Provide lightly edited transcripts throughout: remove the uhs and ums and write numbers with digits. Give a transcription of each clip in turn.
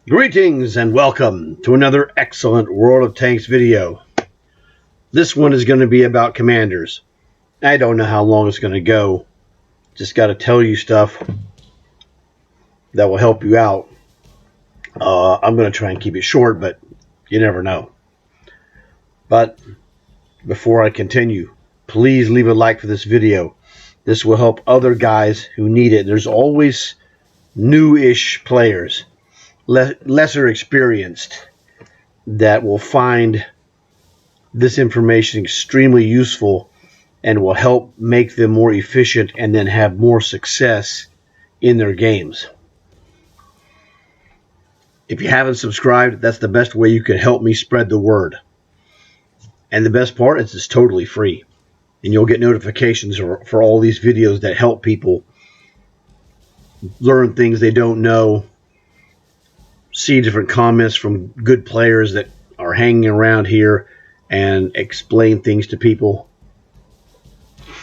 Greetings and welcome to another excellent World of Tanks video. This one is going to be about commanders. I don't know how long it's going to go. Just got to tell you stuff that will help you out. I'm going to try and keep it short, but you never know. But before I continue, please leave a like for this video. This will help other guys who need it. There's always new-ish players, lesser experienced, that will find this information extremely useful and will help make them more efficient and then have more success in their games. If you haven't subscribed, that's the best way you can help me spread the word. And the best part is it's totally free. And you'll get notifications for all these videos that help people learn things they don't know, see different comments from good players that are hanging around here, and explain things to people.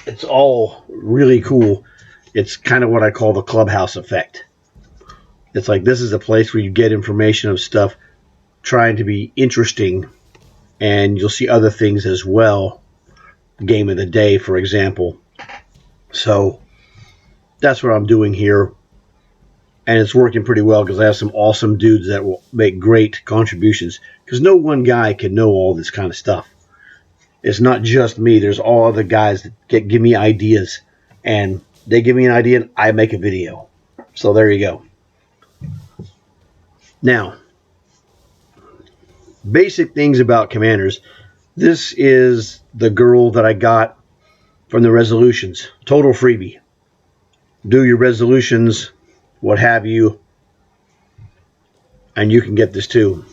It's all really cool. It's kind of what I call the clubhouse effect. It's like this is a place where you get information of stuff trying to be interesting, and you'll see other things as well. Game of the day, for example. So that's what I'm doing here. And it's working pretty well because I have some awesome dudes that will make great contributions. Because no one guy can know all this kind of stuff. It's not just me. There's all other guys that give me ideas. And they give me an idea and I make a video. So there you go. Now, basic things about commanders. This is the girl that I got from the resolutions. Total freebie. Do your resolutions, what have you, and you can get this too.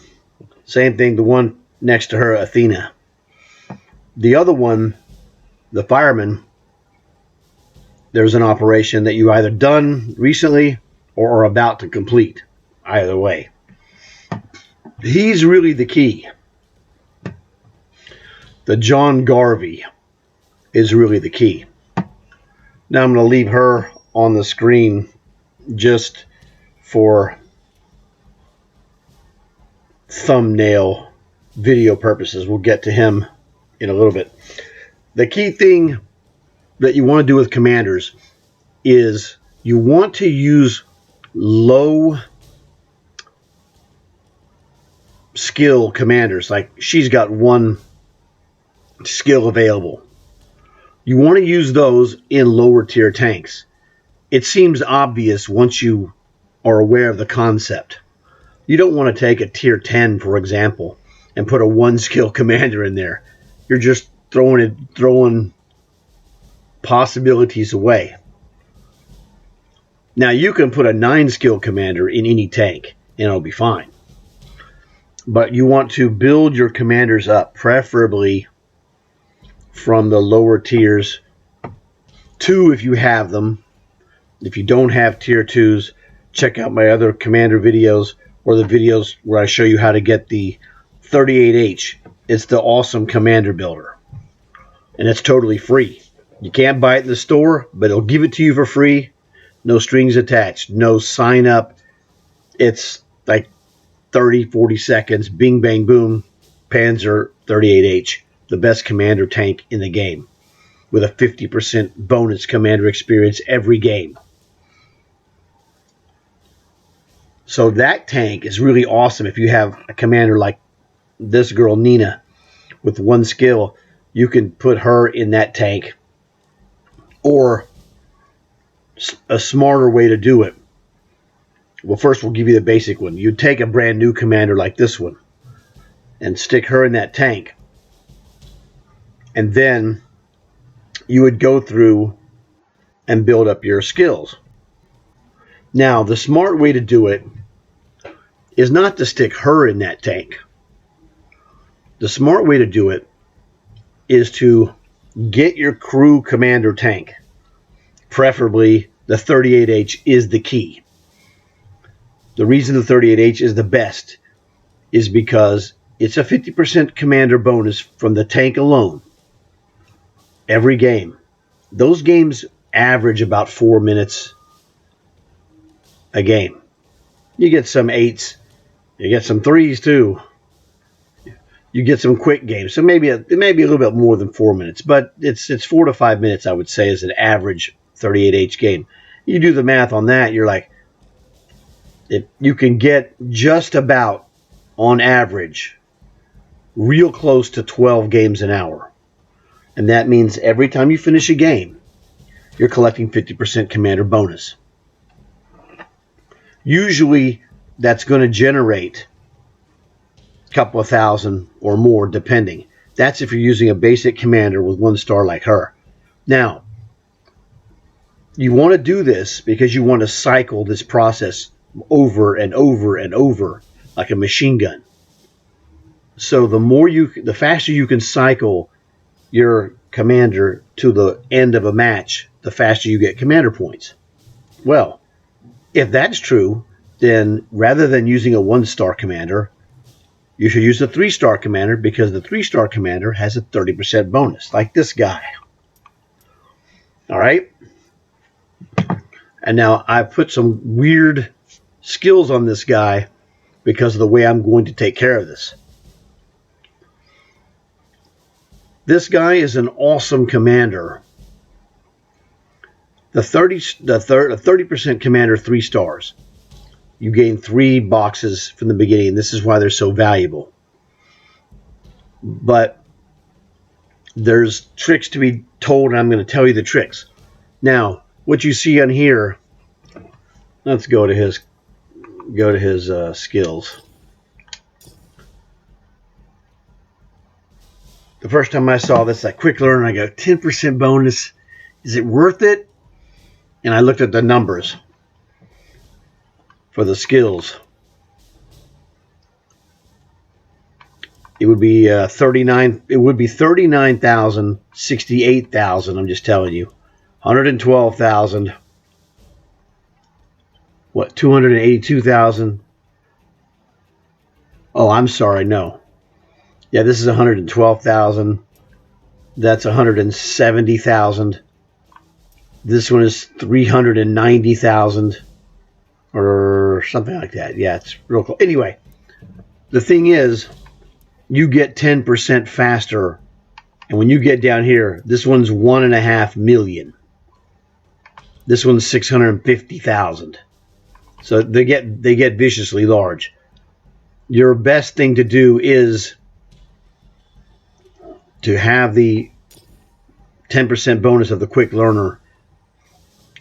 Same thing, the one next to her, Athena. The other one, the fireman, there's an operation that you either done recently or are about to complete. Either way. He's really the key. The John Garvey is really the key. Now I'm going to leave her on the screen just for thumbnail video purposes. We'll get to him in a little bit. The key thing that you want to do with commanders is you want to use low skill commanders. Like she's got one skill available. You want to use those in lower tier tanks. It seems obvious once you are aware of the concept. You don't want to take a tier 10, for example, and put a one skill commander in there. You're just throwing possibilities away. Now you can put a 9 skill commander in any tank and it'll be fine. But you want to build your commanders up, preferably from the lower tiers. 2 if you have them. If you don't have tier 2s, check out my other commander videos or the videos where I show you how to get the 38H. It's the awesome commander builder. And it's totally free. You can't buy it in the store, but it'll give it to you for free. No strings attached. No sign up. It's like 30, 40 seconds. Bing, bang, boom. Panzer 38H. The best commander tank in the game. With a 50% bonus commander experience every game. So that tank is really awesome. If you have a commander like this girl, Nina, with one skill, you can put her in that tank. Or a smarter way to do it. Well, first we'll give you the basic one. You take a brand new commander like this one and stick her in that tank. And then you would go through and build up your skills. Now, the smart way to do it is not to stick her in that tank. The smart way to do it is to get your crew commander tank. Preferably, the 38H is the key. The reason the 38H is the best is because it's a 50% commander bonus from the tank alone. Every game. Those games average about 4 minutes a game. You get some 8s, You get some threes too. You get some quick games. So it may be a little bit more than 4 minutes, but it's 4 to 5 minutes, I would say, is an average 38H game. You do the math on that, you're like, if you can get just about on average real close to 12 games an hour. And that means every time you finish a game, you're collecting 50% commander bonus. Usually that's going to generate a couple of thousand or more, depending. That's if you're using a basic commander with 1 star like her. Now, you want to do this because you want to cycle this process over and over and over like a machine gun. So the faster you can cycle your commander to the end of a match, the faster you get commander points. Well, if that's true, then rather than using a 1-star commander, you should use a 3-star commander, because the 3-star commander has a 30% bonus, like this guy. All right? And now I've put some weird skills on this guy because of the way I'm going to take care of this. This guy is an awesome commander. The 30% commander 3 stars. You gain 3 boxes from the beginning. This is why they're so valuable. But there's tricks to be told, and I'm going to tell you the tricks. Now, what you see on here, let's go to his skills. The first time I saw this, that quick learn, I go, 10% bonus. Is it worth it? And I looked at the numbers for the skills. It would be 39. It would be 39,000, 68,000. I'm just telling you, 112,000. What? 282,000. Oh, I'm sorry. No. Yeah, this is 112,000. That's 170,000. This one is 390,000 or something like that. Yeah, it's real cool. Anyway, the thing is, you get 10% faster. And when you get down here, this one's 1.5 million. This one's 650,000. So they get viciously large. Your best thing to do is to have the 10% bonus of the quick learner,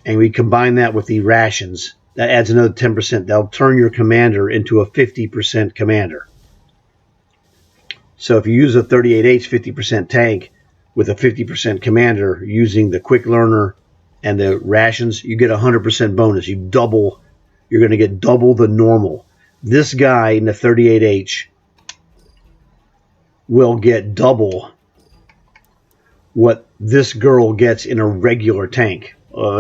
and we combine that with the rations. That adds another 10%. That'll turn your commander into a 50% commander. So if you use a 38H 50% tank with a 50% commander using the quick learner and the rations, you get 100% bonus. You're going to get double the normal. This guy in the 38H will get double what this girl gets in a regular tank.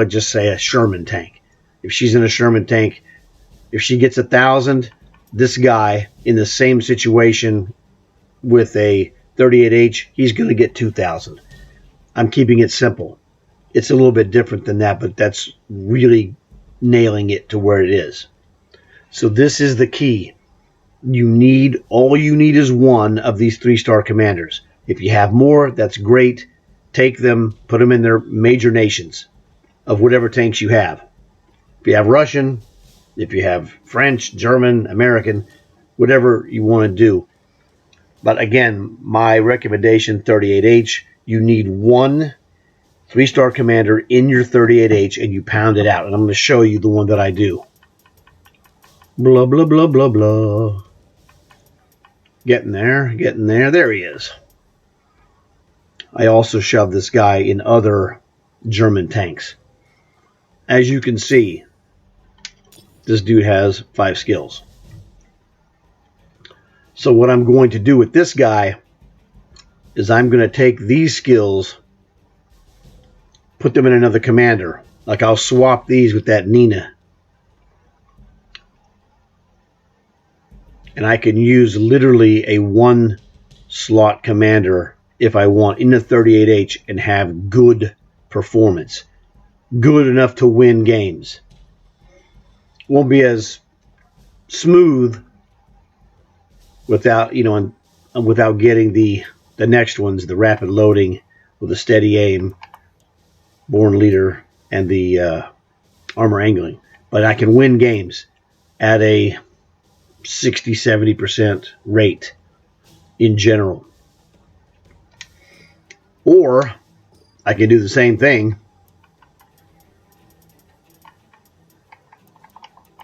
Just say a Sherman tank. If she's in a Sherman tank, if she gets 1,000, this guy in the same situation with a 38H, he's going to get 2,000. I'm keeping it simple. It's a little bit different than that, but that's really nailing it to where it is. So this is the key. All you need is one of these 3-star commanders. If you have more, that's great. Take them, put them in their major nations of whatever tanks you have. If you have Russian, if you have French, German, American, whatever you want to do. But again, my recommendation, 38H, you need one 3-star commander in your 38H, and you pound it out. And I'm going to show you the one that I do. Blah, blah, blah, blah, blah. Getting there. There he is. I also shoved this guy in other German tanks. As you can see, this dude has 5 skills. So what I'm going to do with this guy is I'm going to take these skills, put them in another commander. Like I'll swap these with that Nina. And I can use literally a 1-slot commander if I want in the 38H and have good performance. Good enough to win games. Won't be as smooth without, and without getting the next ones, the rapid loading with the steady aim, born leader, and the armor angling. But I can win games at a 60-70% rate in general. Or I can do the same thing.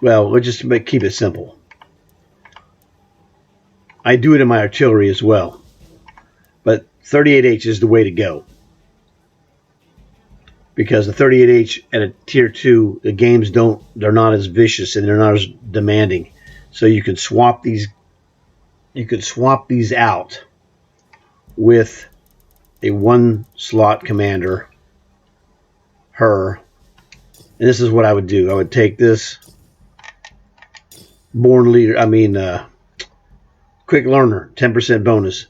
Well, let's just keep it simple. I do it in my artillery as well. But 38H is the way to go. Because the 38H at a tier 2, the games they're not as vicious and they're not as demanding. So you can swap these out with a 1-slot commander, her. And this is what I would do. I would take this born leader, quick learner, 10% bonus.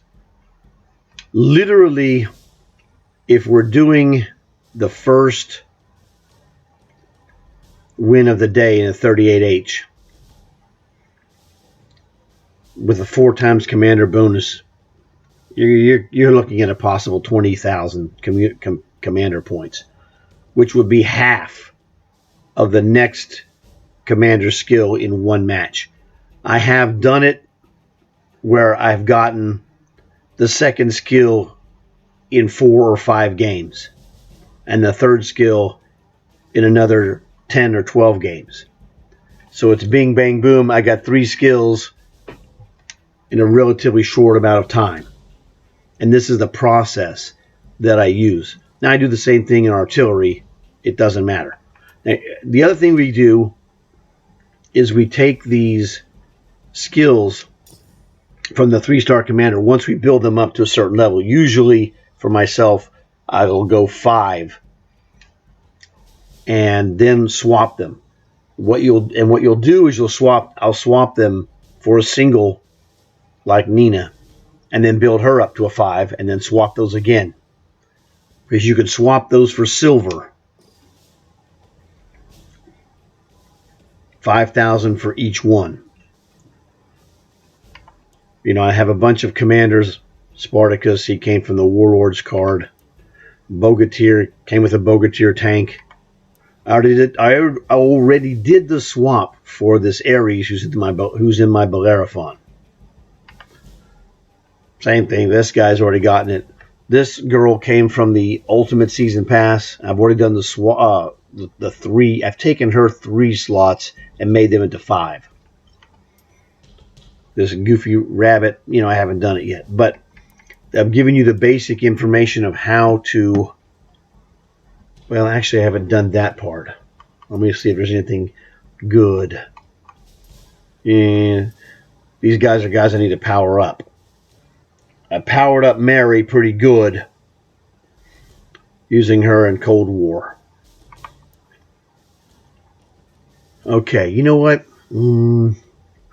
Literally, if we're doing the first win of the day in a 38H with a 4 times commander bonus, you're looking at a possible 20,000 commander points, which would be half of the next commander skill in one match. I have done it where I've gotten the second skill in 4 or 5 games and the third skill in another 10 or 12 games. So it's bing, bang, boom. I got 3 skills in a relatively short amount of time. And this is the process that I use. Now I do the same thing in artillery. It doesn't matter. Now, the other thing we do is we take these skills from the 3-star commander. Once we build them up to a certain level, usually for myself, I will go 5 and then swap them. What you'll do is I'll swap them for a single like Nina, and then build her up to a 5 and then swap those again. Because you can swap those for silver. 5,000 for each one. I have a bunch of commanders. Spartacus, he came from the Warlords card. Bogatyr came with a Bogatyr tank. I already did the swap for this Ares who's in my Bellerophon. Same thing. This guy's already gotten it. This girl came from the Ultimate Season Pass. I've already done the 3. I've taken her 3 slots and made them into 5. This goofy rabbit, I haven't done it yet. But I've given you the basic information of how to... Well, actually, I haven't done that part. Let me see if there's anything good. And these guys are guys I need to power up. I powered up Mary pretty good using her in Cold War. Okay, you know what?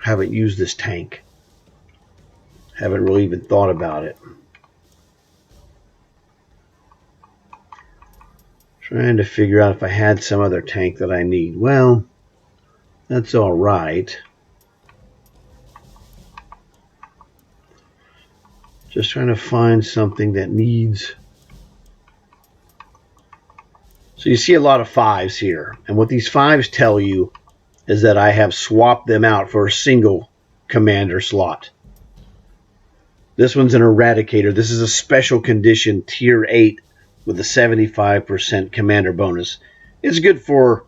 Haven't used this tank. Haven't really even thought about it. Trying to figure out if I had some other tank that I need. Well, that's all right. Just trying to find something that needs... So you see a lot of 5s here. And what these 5s tell you is that I have swapped them out for a single commander slot. This one's an Eradicator. This is a special condition tier 8 with a 75% commander bonus. It's good for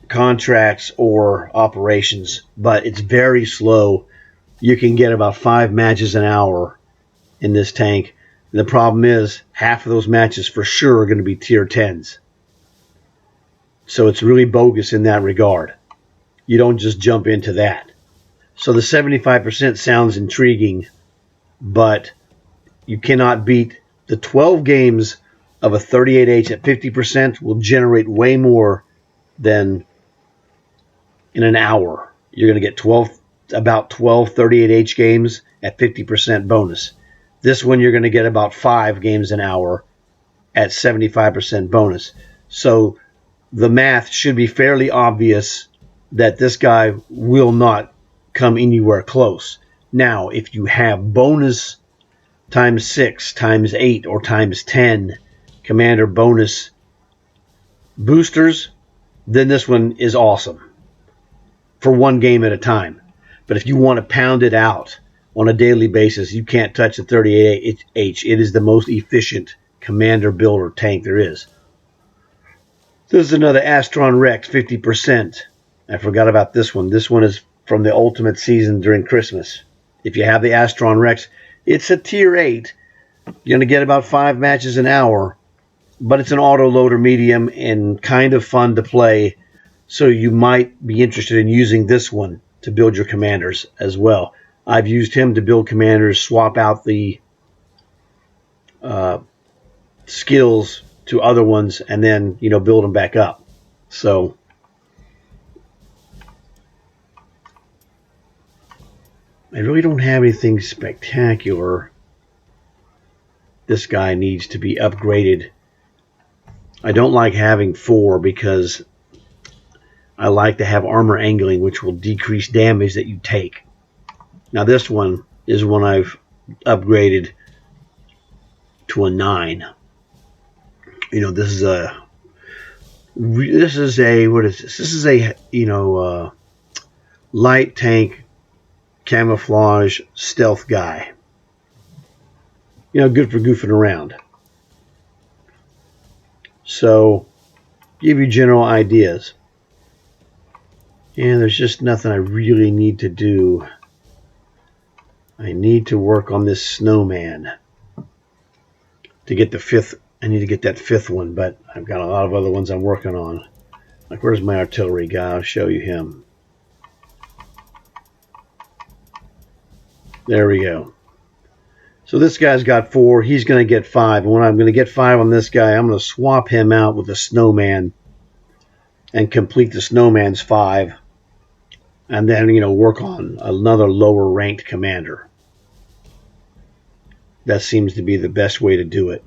contracts or operations, but it's very slow. You can get about 5 matches an hour in this tank. And the problem is half of those matches for sure are going to be tier 10s. So it's really bogus in that regard. You don't just jump into that. So the 75% sounds intriguing, but you cannot beat the 12 games of a 38H at 50% will generate way more than in an hour. You're going to get about 12 38H games at 50% bonus. This one you're going to get about 5 games an hour at 75% bonus. So the math should be fairly obvious that this guy will not come anywhere close. Now, if you have bonus times 6, times 8, or times 10 commander bonus boosters, then this one is awesome for one game at a time. But if you want to pound it out on a daily basis, you can't touch the 38H. It is the most efficient commander builder tank there is. This is another Astron Rex, 50%. I forgot about this one. This one is from the Ultimate season during Christmas. If you have the Astron Rex, it's a tier 8. You're going to get about 5 matches an hour, but it's an auto-loader medium and kind of fun to play, so you might be interested in using this one to build your commanders as well. I've used him to build commanders, swap out the skills to other ones, and then build them back up. So I really don't have anything spectacular. This guy needs to be upgraded. I don't like having 4 because I like to have armor angling, which will decrease damage that you take. Now this one is one I've upgraded to a 9. This is a what is this? This is a light tank camouflage stealth guy. Good for goofing around. So, give you general ideas. And there's just nothing I really need to do. I need to work on this snowman to get the 5th. I need to get that 5th one, but I've got a lot of other ones I'm working on. Like, where's my artillery guy? I'll show you him. There we go. So this guy's got 4. He's going to get 5. And when I'm going to get 5 on this guy, I'm going to swap him out with a snowman and complete the snowman's 5. And then, work on another lower ranked commander. That seems to be the best way to do it.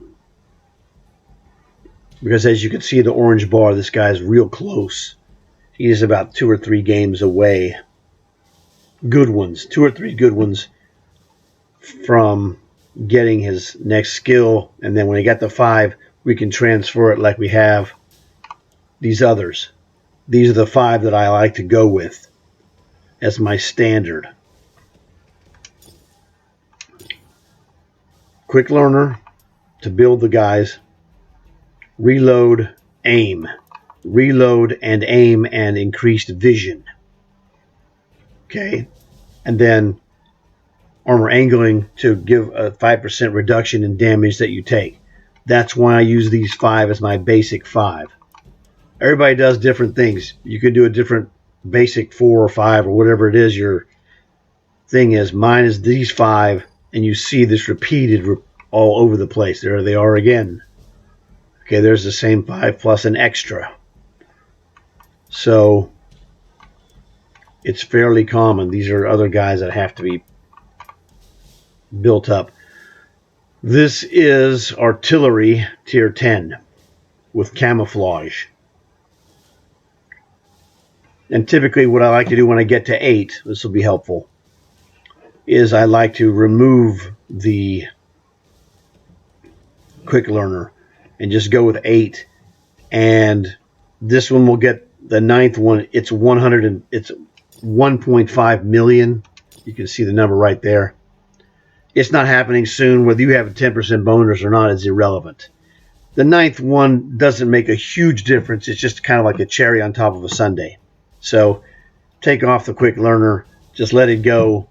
Because as you can see, the orange bar, this guy's real close. He's about 2 or 3 games away. Good ones. 2 or 3 good ones from getting his next skill. And then when he got the 5, we can transfer it like we have these others. These are the 5 that I like to go with as my standard. Quick learner to build the guys. Reload, aim. Reload and aim and increased vision. Okay. And then armor angling to give a 5% reduction in damage that you take. That's why I use these 5 as my basic 5. Everybody does different things. You can do a different basic 4 or 5 or whatever it is your thing is. Mine is these 5, and you see this repeated all over the place. There they are again. Okay, there's the same 5 plus an extra. So it's fairly common. These are other guys that have to be built up. This is artillery tier 10 with camouflage. And typically what I like to do when I get to 8, this will be helpful, is I like to remove the quick learner and just go with 8. And this one will get the 9th one. It's 1.5 million. You can see the number right there. It's not happening soon. Whether you have a 10% bonus or not is irrelevant. The 9th one doesn't make a huge difference. It's just kind of like a cherry on top of a sundae. So take off the quick learner. Just let it go.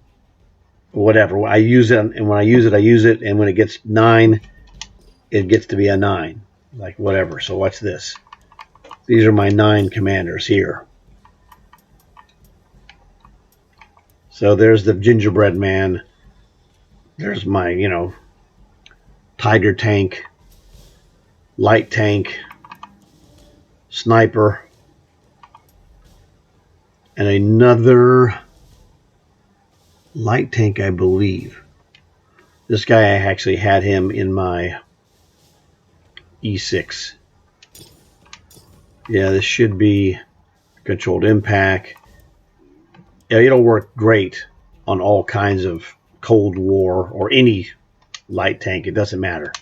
Whatever. I use it, and when I use it, I use it. And when it gets 9, it gets to be a 9. Like whatever. So watch this. These are my 9 commanders here. So there's the gingerbread man. There's my, tiger tank, light tank, sniper, and another light tank, I believe. This guy, I actually had him in my E6. Yeah, this should be controlled impact. Yeah, it'll work great on all kinds of Cold War or any light tank. It doesn't matter.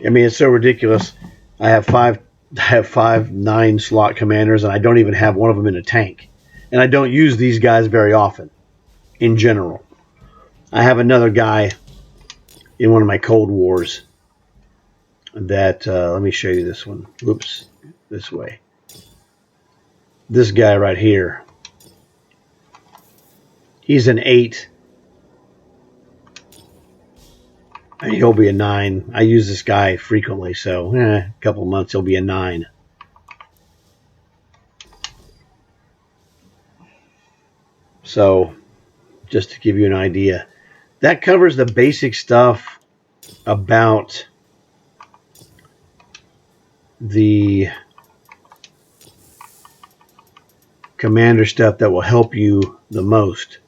I mean, it's so ridiculous. I have five 9-slot commanders, and I don't even have one of them in a tank. And I don't use these guys very often, in general. I have another guy in one of my Cold Wars that, let me show you this one. Whoops, this way. This guy right here. He's an 8. And he'll be a 9. I use this guy frequently, so a couple of months he'll be a 9. So, just to give you an idea. That covers the basic stuff about the commander stuff that will help you the most.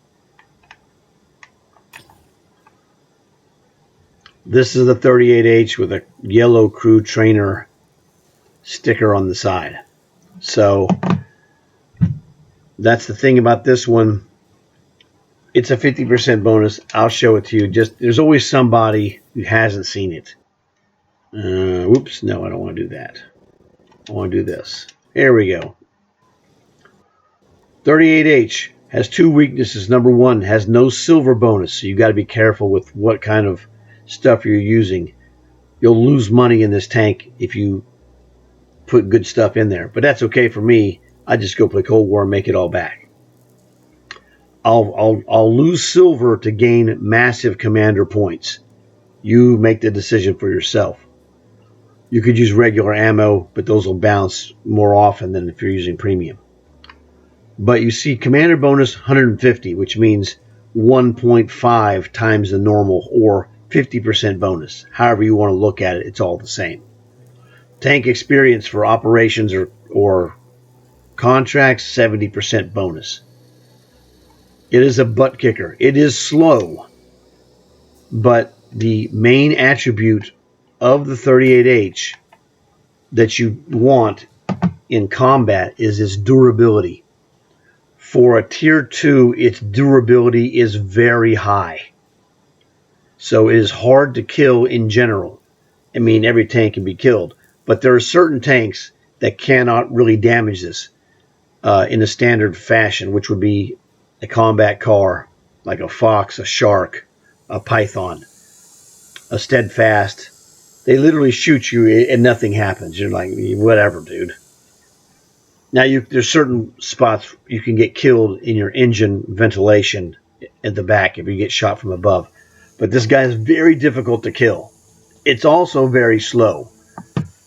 This is the 38H with a yellow crew trainer sticker on the side. So that's the thing about this one. It's a 50% bonus. I'll show it to you. Just there's always somebody who hasn't seen it. Whoops, no, I don't want to do that. I want to do this. Here we go. 38H has 2 weaknesses. Number 1, has no silver bonus, so you got to be careful with what kind of stuff you're using. You'll lose money in this tank if you put good stuff in there, but that's okay for me. I just go play Cold War and make it all back. I'll lose silver to gain massive commander points. You make the decision for yourself. You could use regular ammo, but those will bounce more often than if you're using premium. But you see commander bonus 150, which means 1.5 times the normal, or 50% bonus. However you want to look at it, it's all the same. Tank experience for operations or contracts, 70% bonus. It is a butt kicker. It is slow, but the main attribute of the 38H that you want in combat is its durability. For a tier 2, its durability is very high. So it is hard to kill in general. I mean, every tank can be killed, but there are certain tanks that cannot really damage this in a standard fashion, which would be a combat car, like a Fox, a Shark, a Python, a Steadfast. They literally shoot you and nothing happens. You're like, whatever, dude. Now, there's certain spots you can get killed in your engine ventilation at the back if you get shot from above. But this guy is very difficult to kill. It's also very slow.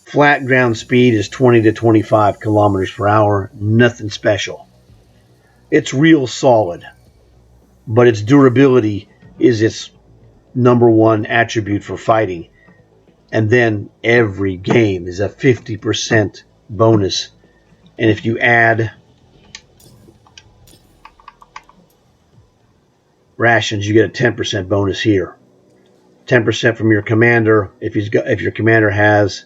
Flat ground speed is 20 to 25 kilometers per hour. Nothing special. It's real solid. But its durability is its number 1 attribute for fighting. And then every game is a 50% bonus. And if you add rations, you get a 10% bonus here. 10% from your commander if your commander has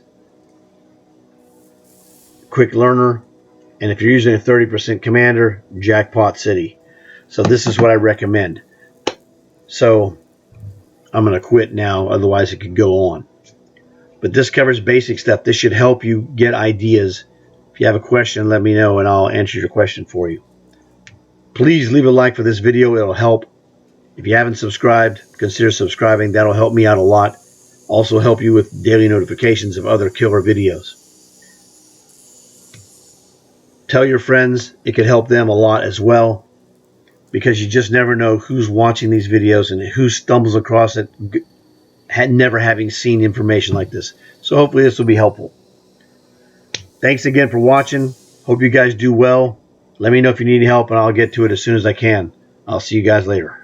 quick learner, and if you're using a 30% commander, jackpot city. So this is what I recommend. So I'm going to quit now, otherwise it could go on. But this covers basic stuff. This should help you get ideas. If you have a question, let me know and I'll answer your question for you. Please leave a like for this video. It'll help. If you haven't subscribed, consider subscribing. That'll help me out a lot. Also help you with daily notifications of other killer videos. Tell your friends. It could help them a lot as well, because you just never know who's watching these videos and who stumbles across it never having seen information like this. So hopefully this will be helpful. Thanks again for watching. Hope you guys do well. Let me know if you need any help and I'll get to it as soon as I can. I'll see you guys later.